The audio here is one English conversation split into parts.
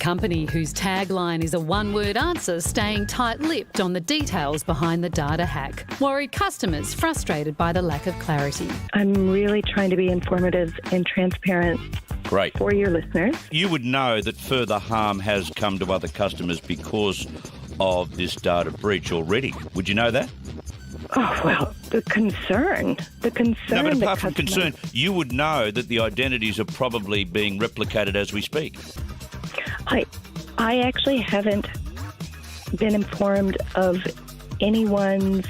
company whose tagline is a one-word answer staying tight-lipped on the details behind the data hack, worried customers frustrated by the lack of clarity. I'm really trying to be informative and transparent. Great. For your listeners. You would know that further harm has come to other customers because of this data breach already. Would you know that? Oh, well, the concern. No, but apart from concern, you would know that the identities are probably being replicated as we speak. I actually haven't been informed of anyone's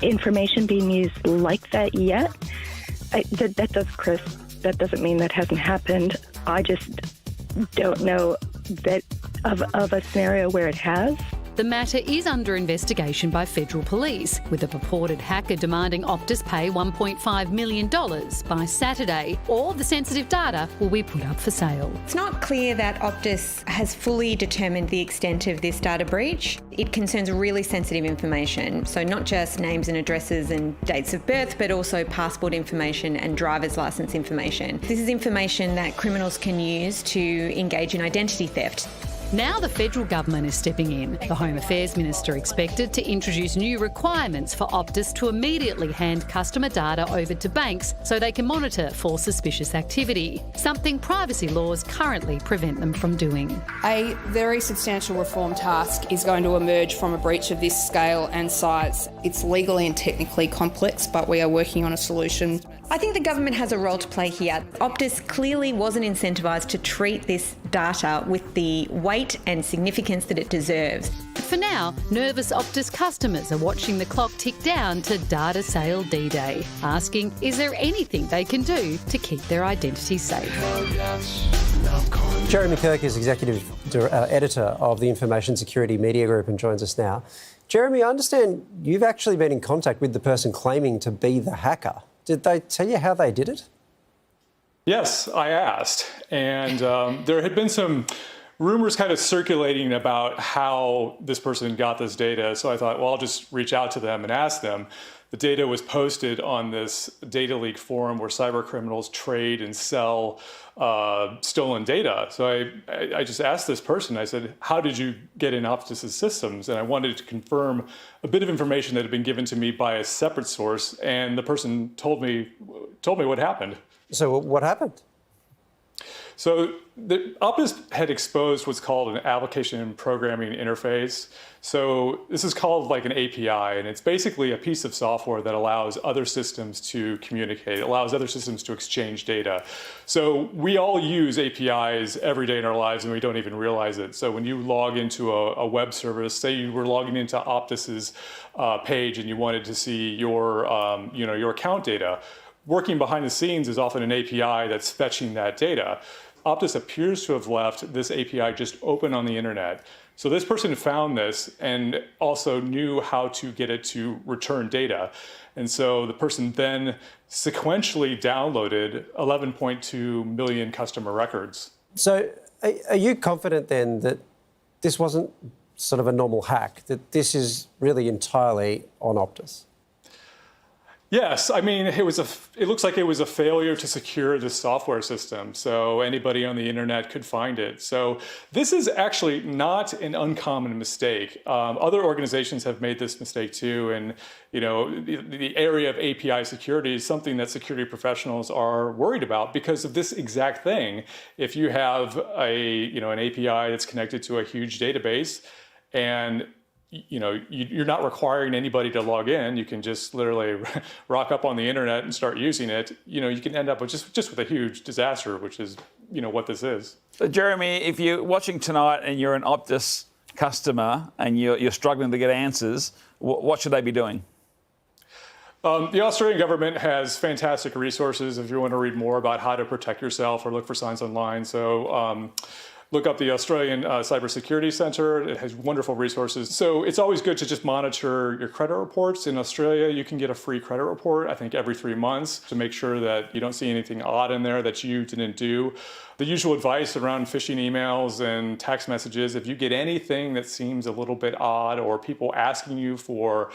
information being used like that yet. That doesn't mean that hasn't happened. I just don't know that of a scenario where it has. The matter is under investigation by federal police, with a purported hacker demanding Optus pay $1.5 million by Saturday, or the sensitive data will be put up for sale. It's not clear that Optus has fully determined the extent of this data breach. It concerns really sensitive information, so not just names and addresses and dates of birth, but also passport information and driver's licence information. This is information that criminals can use to engage in identity theft. Now the federal government is stepping in. The Home Affairs Minister expected to introduce new requirements for Optus to immediately hand customer data over to banks so they can monitor for suspicious activity, something privacy laws currently prevent them from doing. A very substantial reform task is going to emerge from a breach of this scale and size. It's legally and technically complex, but we are working on a solution. I think the government has a role to play here. Optus clearly wasn't incentivised to treat this data with the weight and significance that it deserves. For now, nervous Optus customers are watching the clock tick down to data sale D-Day, asking, is there anything they can do to keep their identity safe? Jeremy Kirk is Executive Editor of the Information Security Media Group and joins us now. Jeremy, I understand you've actually been in contact with the person claiming to be the hacker. Did they tell you how they did it? Yes, I asked. And there had been some rumors kind of circulating about how this person got this data. So I thought, well, I'll just reach out to them and ask them. The data was posted on this data leak forum where cyber criminals trade and sell stolen data. So I just asked this person, I said, how did you get in Optus's systems? And I wanted to confirm a bit of information that had been given to me by a separate source. And the person told me what happened. So what happened? So Optus had exposed what's called an application programming interface. So this is called like an API, and it's basically a piece of software that allows other systems to communicate, allows other systems to exchange data. So we all use APIs every day in our lives, and we don't even realize it. So when you log into a web service, say you were logging into Optus's page and you wanted to see your account data, working behind the scenes is often an API that's fetching that data. Optus appears to have left this API just open on the internet. So this person found this and also knew how to get it to return data. And so the person then sequentially downloaded 11.2 million customer records. So are you confident then that this wasn't sort of a normal hack, that this is really entirely on Optus? Yes, I mean, it looks like it was a failure to secure the software system, so anybody on the internet could find it. So this is actually not an uncommon mistake. Other organizations have made this mistake too, and the area of API security is something that security professionals are worried about because of this exact thing. If you have an API that's connected to a huge database, and you're not requiring anybody to log in. You can just literally rock up on the internet and start using it. You can end up with just with a huge disaster, which is, what this is. So Jeremy, if you're watching tonight and you're an Optus customer and you're struggling to get answers, what should they be doing? The Australian government has fantastic resources if you want to read more about how to protect yourself or look for signs online. So look up the Australian Cybersecurity Centre. It has wonderful resources. So it's always good to just monitor your credit reports. In Australia, you can get a free credit report, I think, every 3 months to make sure that you don't see anything odd in there that you didn't do. the usual advice around phishing emails and text messages. If you get anything that seems a little bit odd, or people asking you for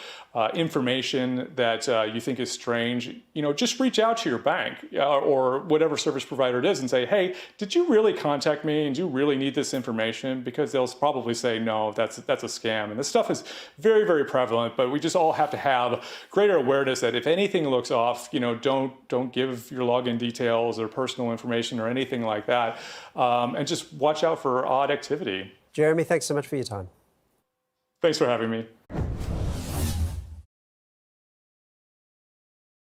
information that you think is strange, just reach out to your bank or whatever service provider it is and say, hey, did you really contact me and do you really need this information? Because they'll probably say, no, that's a scam. And this stuff is very, very prevalent, but we just all have to have greater awareness that if anything looks off, don't give your login details or personal information or anything like that. And just watch out for odd activity. Jeremy, thanks so much for your time. Thanks for having me.